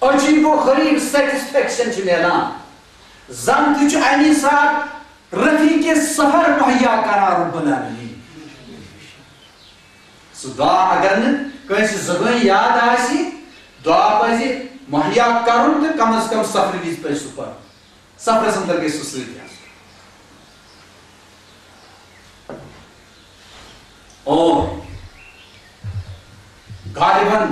عجیب و غریب سیٹسفیکشن چھ میلان زن تچ اینی ساتھ رفیق سفر مہیا کران رب العالمین سو دعا اگر کنس زبان یاد آسی دعا پزی مہیا کرن تو کم از کم سفر ویز پہ سفر سفر اندر گئی سو سۭتۍ اور غالباً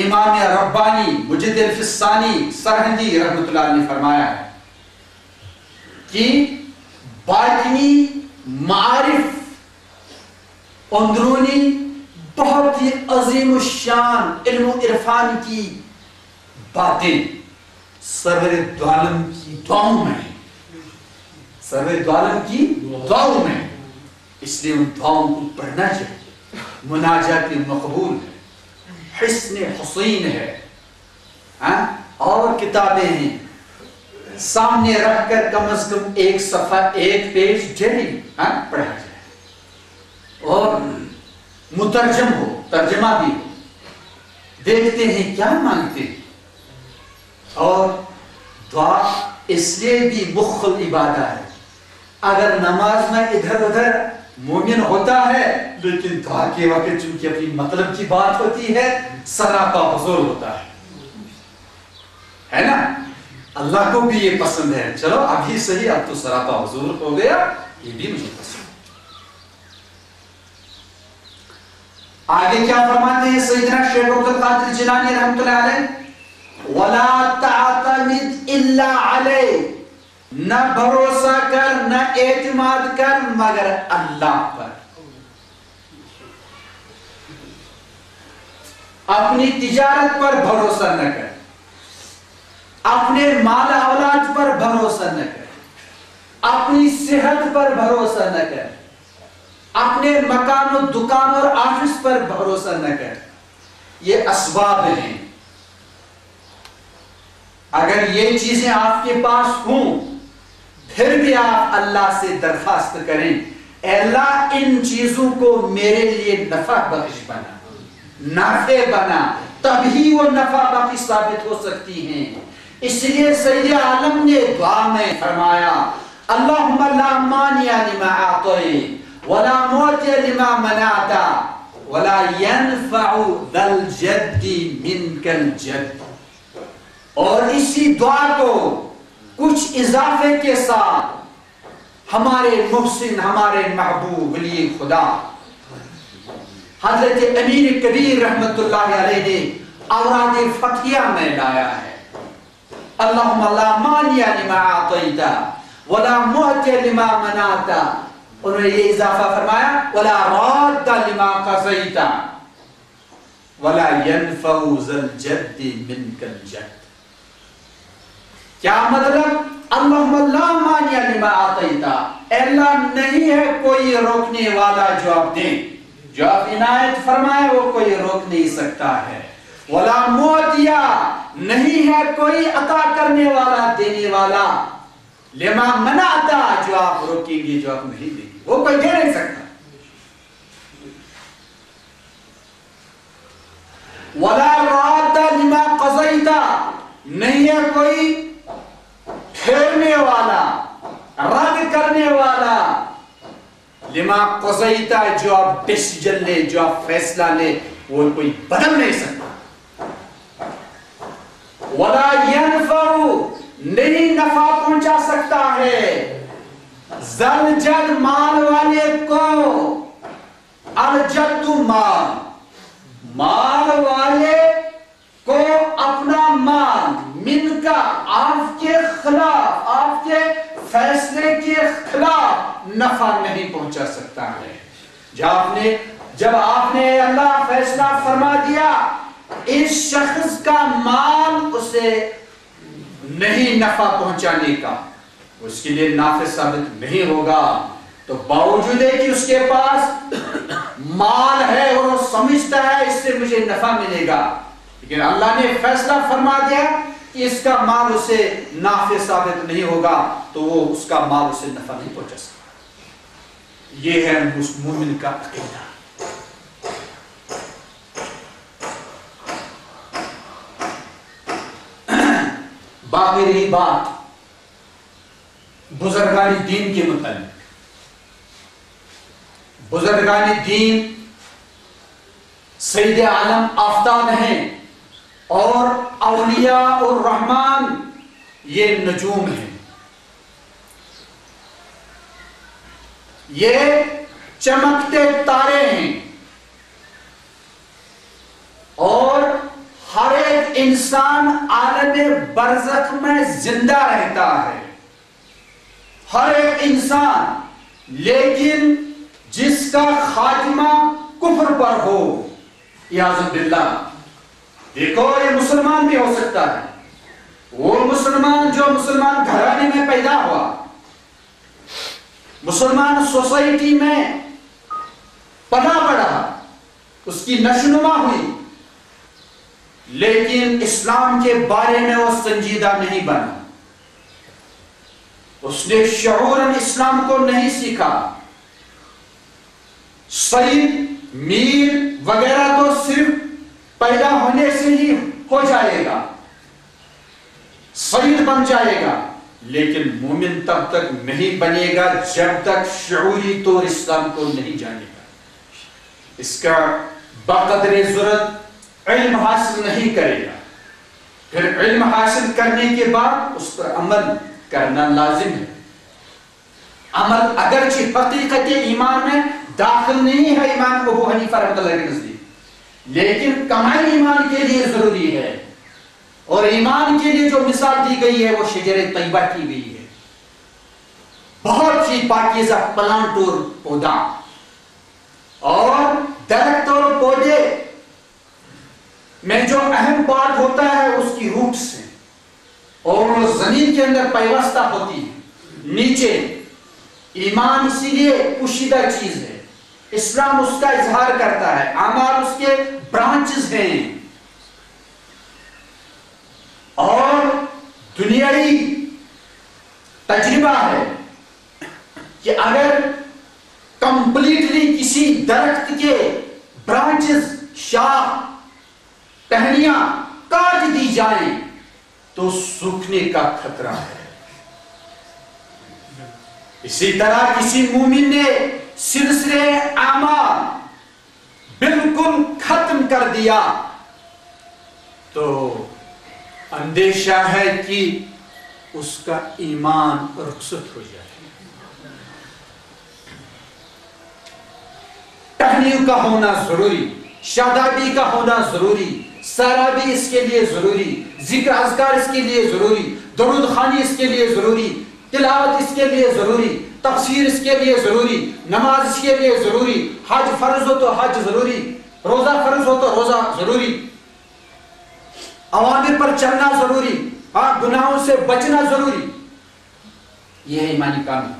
امام ربانی مجد الفسانی سرہندی رحمت اللہ نے فرمایا ہے کہ باطنی معارف اندرونی بہت ہی عظیم الشان علم و عرفان کی باتیں سرور دعالم کی دعاؤں میں سرور دعالم کی دعاؤں میں، اس لیے ان دعاؤں کو پڑھنا چاہیے۔ مناجات مقبول ہے، حسن حسین ہے، اور کتابیں ہیں سامنے رکھ کر کم از کم ایک صفحہ ایک پیج ڈیلی پڑھا جائے اور مترجم ہو، ترجمہ بھی ہو، دیکھتے ہیں کیا مانگتے ہیں۔ اور دعا اس لیے بھی مخل عبادہ ہے، اگر نماز میں ادھر ادھر مومن ہوتا ہے لیکن دعا کے وقت چونکہ اپنی مطلب کی بات ہوتی ہے سراپا حضور ہوتا ہے نا، اللہ کو بھی یہ پسند ہے، چلو ابھی صحیح اب تو سراپا حضور ہو گیا، یہ بھی مجھے پسند۔ آگے کیا فرماتے ہیں سیدنا شیخ عبد القادر جیلانی رحمۃ اللہ علیہ، وَلَا تَعْتَمِدْ إِلَّا عَلَيْهِ، نہ بھروسہ کر نہ اعتماد کر مگر اللہ پر، اپنی تجارت پر بھروسہ نہ کر، اپنے مال اولاد پر بھروسہ نہ کر، اپنی صحت پر بھروسہ نہ کر، اپنے مکان و دکان اور آفس پر بھروسہ نہ کر، یہ اسباب ہیں۔ اگر یہ چیزیں آپ کے پاس ہوں پھر بھی آپ اللہ سے درخواست کریں، اے اللہ ان چیزوں کو میرے لیے نفع بخش بنا، نافع بنا، تبھی وہ نفع بخش ثابت ہو سکتی ہیں۔ اس لیے سید عالم نے دعا میں فرمایا اللہم لا مانع لما اعطیت ولا معطی لما منعت ولا ينفع ذا الجد منک الجد۔ اور اسی دعا کو کچھ اضافے کے ساتھ ہمارے محسن، ہمارے محبوب ولی خدا حضرت امیر کبیر رحمت اللہ علیہ نے اوراد فتحیہ میں لایا ہے، اللہم لا مانع لما اعطیت ولا معطی لما منعت، انہوں نے یہ اضافہ فرمایا ولا راد لما قضیت ولا ينفع ذا الجد منک الجد۔ کیا مطلب؟ اللہم لا مانع لما اعطیت، اے اللہ نہیں ہے کوئی روکنے والا جو آپ دیں، جو آپ عنایت فرمائے وہ کوئی روک نہیں سکتا ہے، ولا معطی نہیں ہے کوئی عطا کرنے والا دینے والا، لما منعت جو آپ روکیں گے جو آپ نہیں دیں گے وہ کوئی دے نہیں سکتا، ولا راد لما قضیت نہیں ہے کوئی پھیرنے والا، رد کرنے والا، لما قضیت جو آپ ڈیسیجن لے، جو آپ فیصلہ لے وہ کوئی بدل نہیں سکتا، ولا ينفع نہیں نفع پہنچا سکتا ہے، ذل جد مال والے کو، الجد مال، مال والے کو اپنا مال من کا آپ کے خلاف، آپ کے فیصلے کے خلاف نفع نہیں پہنچا سکتا ہے۔ جب آپ نے اللہ فیصلہ فرما دیا اس شخص کا مال اسے نہیں نفع پہنچانے کا، اس کے لیے نافع ثابت نہیں ہوگا، تو باوجود ہے کہ اس کے پاس مال ہے اور وہ سمجھتا ہے اس سے مجھے نفع ملے گا، لیکن اللہ نے فیصلہ فرما دیا کہ اس کا مال اسے نافع ثابت نہیں ہوگا، تو وہ اس کا مال اسے نفع نہیں پہنچا سکتا۔ یہ ہے مومن کا عقیدہ۔ باقی رہی بات بزرگان دین کے متعلق، بزرگان دین سید عالم آفتاب ہیں اور اولیاء الرحمن یہ نجوم ہیں، یہ چمکتے تارے ہیں، اور ہر ایک انسان عالم برزخ میں زندہ رہتا ہے، ہر ایک انسان، لیکن جس کا خاتمہ کفر پر ہو، اعوذ باللہ۔ دیکھو یہ مسلمان بھی ہو سکتا ہے، وہ مسلمان جو مسلمان گھرانے میں پیدا ہوا، مسلمان سوسائٹی میں پلا بڑھا، اس کی نشوونما ہوئی، لیکن اسلام کے بارے میں وہ سنجیدہ نہیں بنا، اس نے شعوراً اسلام کو نہیں سیکھا۔ سید میر وغیرہ تو صرف پیدا ہونے سے ہی ہو جائے گا، سید بن جائے گا، لیکن مومن تب تک نہیں بنے گا جب تک شعوری طور اسلام کو نہیں جانے گا، اس کا بقدر ضرورت علم حاصل نہیں کرے گا، پھر علم حاصل کرنے کے بعد اس پر عمل کرنا لازم ہے۔ عمل اگرچہ حقیقت ایمان میں داخل نہیں ہے امام ابو حنیفہ رحمۃ اللہ کے نزدیک، لیکن کمال ایمان کے لیے ضروری ہے، اور ایمان کے لیے جو مثال دی گئی ہے وہ شجر طیبہ کی گئی ہے، بہت ہی پاکیزہ پلانٹ اور پودا، اور درخت اور پودے میں جو اہم بات ہوتا ہے اس کی روٹس ہیں، اور وہ زمین کے اندر پیوستہ ہوتی ہے نیچے۔ ایمان اسی لیے پوشیدہ چیز ہے، اسلام اس کا اظہار کرتا ہے، اعمال اس کے برانچز ہیں، اور دنیاوی تجربہ ہے کہ اگر کمپلیٹلی کسی درخت کے برانچز، شاخ، ٹہنیاں کاٹ دی جائیں تو سوکھنے کا خطرہ ہے۔ اسی طرح کسی مومن نے سلسلے اعمال بالکل ختم کر دیا تو اندیشہ ہے کہ اس کا ایمان رخصت ہو جائے۔ ٹہنیوں کا ہونا ضروری، شادابی کا ہونا ضروری، سرابی اس کے لیے ضروری، ذکر اذکار اس کے لیے ضروری، درود خوانی اس کے لیے ضروری، تلاوت اس کے لیے ضروری، تفسیر اس کے لیے ضروری، نماز اس کے لیے ضروری، حج فرض ہو تو حج ضروری، روزہ فرض ہو تو روزہ ضروری، اوامر پر چلنا ضروری، گناہوں سے بچنا ضروری۔ یہ ہے ایمانی کام،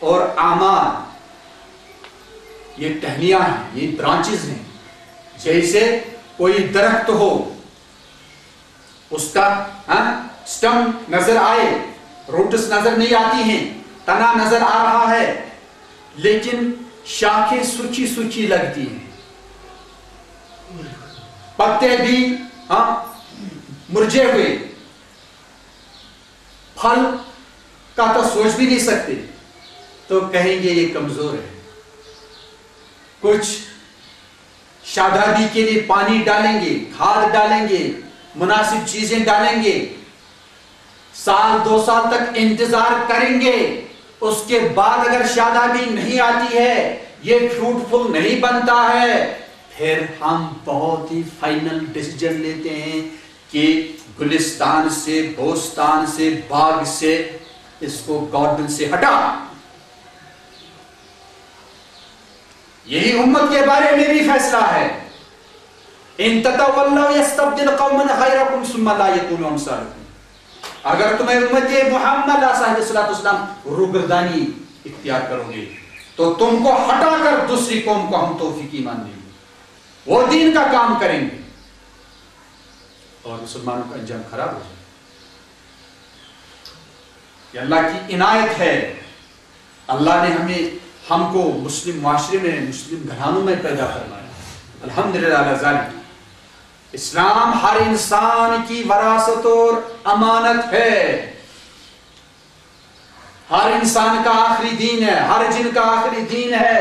اور اعمال یہ ٹہنیاں ہیں، یہ برانچز ہیں، جیسے کوئی درخت ہو، اس کا سٹم نظر آئے، روٹس نظر نہیں آتی ہیں، تنا نظر آ رہا ہے، لیکن شاخیں سوچی سوچی لگتی ہیں، پتے بھی مرجھے ہوئے، پھل کا تو سوچ بھی نہیں سکتے، تو کہیں گے یہ کمزور ہے۔ کچھ شادابی کے لیے پانی ڈالیں گے، کھاد ڈالیں گے، مناسب چیزیں ڈالیں گے، سال 2 سال تک انتظار کریں گے، اس کے بعد اگر شادابی نہیں آتی ہے، یہ فروٹفل نہیں بنتا ہے، پھر ہم بہت ہی فائنل ڈیسیجن لیتے ہیں کہ گلستان سے، بوستان سے، باغ سے اس کو گارڈن سے ہٹا۔ یہی امت کے بارے میں بھی فیصلہ ہے، ان تتولوا یستبدل قوما غیرکم ثم لا یکونوا امثالکم۔ اگر تمہیں امت محمد صاحب صلی اللہ علیہ وسلم روگردانی اختیار کرو گے تو تم کو ہٹا کر دوسری قوم کو ہم توفیق ایمان دیں گے، وہ دین کا کام کریں گے، اور مسلمانوں کا انجام خراب ہو جائے۔ یہ اللہ کی عنایت ہے، اللہ نے ہم کو مسلم معاشرے میں، مسلم گھرانوں میں پیدا فرمایا، الحمدللہ علی ذالک۔ اسلام ہر انسان کی وراثت اور امانت ہے. ہر انسان کا آخری دین ہے، ہر جن کا آخری دین ہے.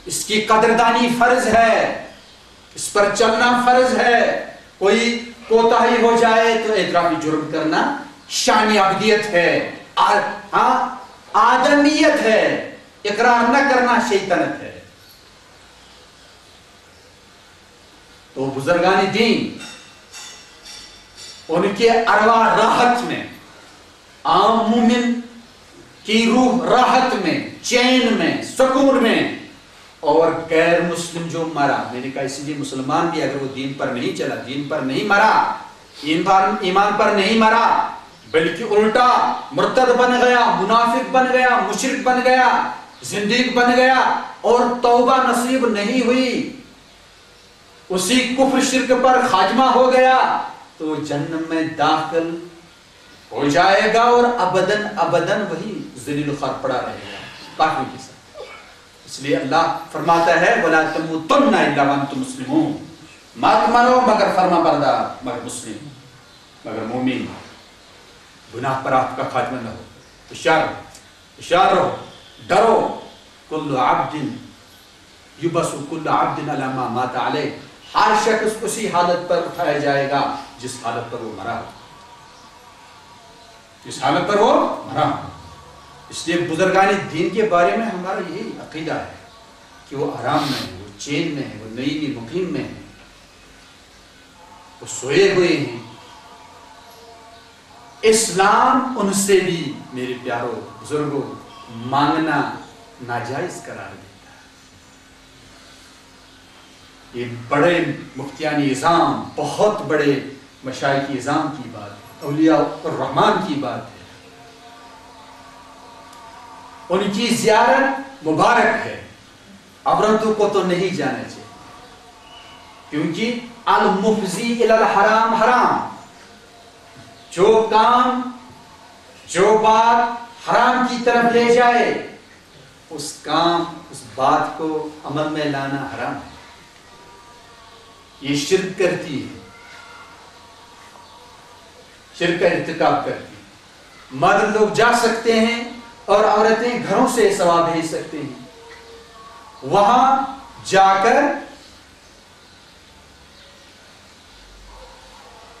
اس کی قدردانی فرض ہے، اس پر چلنا فرض ہے. کوئی کوتاہی ہو جائے تو اعترافی جرم کرنا شان عبدیت ہے، آدمیت ہے. اقرار نہ کرنا شیطنت ہے. تو بزرگان دین، ان کے ارواح راحت میں، عام مومن کی روح راحت میں، چین میں، سکون میں. اور غیر مسلم جو مرا، میں نے کہا اسی لیے مسلمان بھی اگر وہ دین پر نہیں چلا، دین پر نہیں مرا، ایمان پر نہیں مرا، بلکہ الٹا مرتد بن گیا، منافق بن گیا، مشرک بن گیا، زندیق بن گیا اور توبہ نصیب نہیں ہوئی، اسی کفر شرک پر خاتمہ ہو گیا، تو جہنم میں داخل ہو جائے گا اور ابداً ابداً وہی ذلیل خوار پڑا رہے گا کافروں کے ساتھ. اس لیے اللہ فرماتا ہے وَلَا تَمُوتُنَّ إِلَّا وَأَنْتُمْ مُسْلِمُونَ، مت مرو مگر فرما بردار، مگر مسلم، مگر مومن. گناہ پر آپ کا خاتمہ نہ ہو. ہوشیار رہو، ڈرو. کل عبد یبعث کل عبد علی ما مات علیہ، ہر شخص اسی حالت پر اٹھایا جائے گا جس حالت پر وہ مرا ہو، جس حالت پر وہ مرا ہو. اس لیے بزرگان دین کے بارے میں ہمارا یہی عقیدہ ہے کہ وہ آرام میں ہے، وہ چین میں ہے، وہ نئی مقیم میں ہے، وہ سوئے ہوئے ہیں. اسلام ان سے بھی میرے پیاروں بزرگوں مانگنا ناجائز قرار دیتا ہے. یہ بڑے مفتیان اعظام، بہت بڑے مشائخ اعظام کی بات ہے، اولیاء الرحمن کی بات ہے. ان کی زیارت مبارک ہے. عورتوں کو تو نہیں جانا چاہیے، کیونکہ المفضی الی الحرام حرام. جو کام، جو بات حرام کی طرف لے جائے، اس کام، اس بات کو عمل میں لانا حرام ہے. یہ شرک کرتی ہے، شرک کا ارتکاب کرتی ہے. مرد لوگ جا سکتے ہیں اور عورتیں گھروں سے ثواب بھیج سکتے ہیں. وہاں جا کر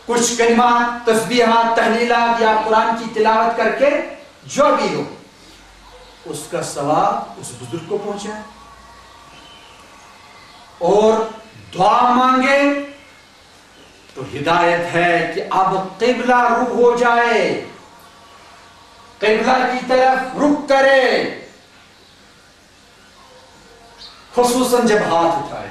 کچھ کلمات، تسبیحات، تحلیلات یا قرآن کی تلاوت کر کے جو بھی ہو اس کا ثواب اس بزرگ کو پہنچائے اور دعا مانگے تو ہدایت ہے کہ اب قبلہ رخ ہو جائے، قبلہ کی طرف رخ کرے، خصوصاً جب ہاتھ اٹھائے،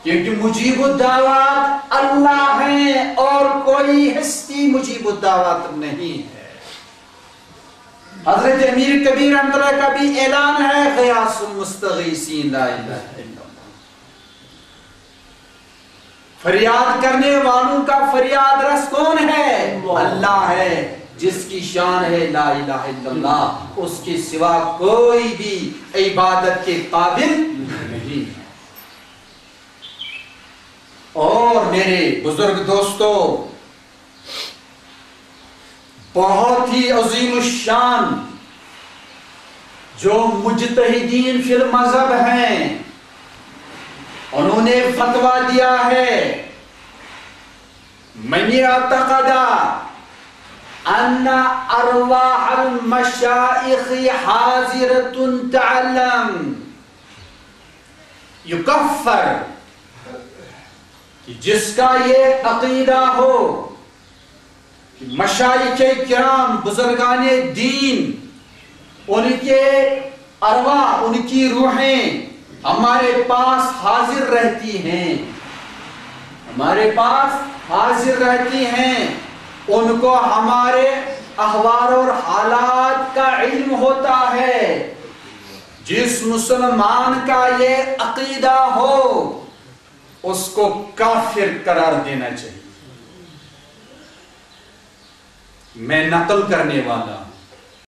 کیونکہ مجیب الدعوات اللہ ہیں اور کوئی ہستی مجیب الدعوات نہیں ہے. حضرت امیر کبیر رحمۃ اللہ کا بھی اعلان ہے غیاث المستغیثین لا الہ الا اللہ. فریاد کرنے والوں کا فریاد رس کون ہے؟ اللہ ہے، جس کی شان ہے لا الہ الا اللہ. اس کے سوا کوئی بھی عبادت کے قابل نہیں ہے. اور میرے بزرگ دوستو، بہت ہی عظیم الشان جو مجتہدین فی المذہب ہیں، انہوں نے فتویٰ دیا ہے من اعتقد ان ارواح المشائخ حاضرۃ تعلم یکفر، کہ جس کا یہ عقیدہ ہو کہ مشائخ کرام، بزرگان دین، ان کے ارواح، ان کی روحیں ہمارے پاس حاضر رہتی ہیں، ہمارے پاس حاضر رہتی ہیں، ان کو ہمارے احوال اور حالات کا علم ہوتا ہے. جس مسلمان کا یہ عقیدہ ہو اس کو کافر قرار دینا چاہیے. میں نقل کرنے والا ہوں،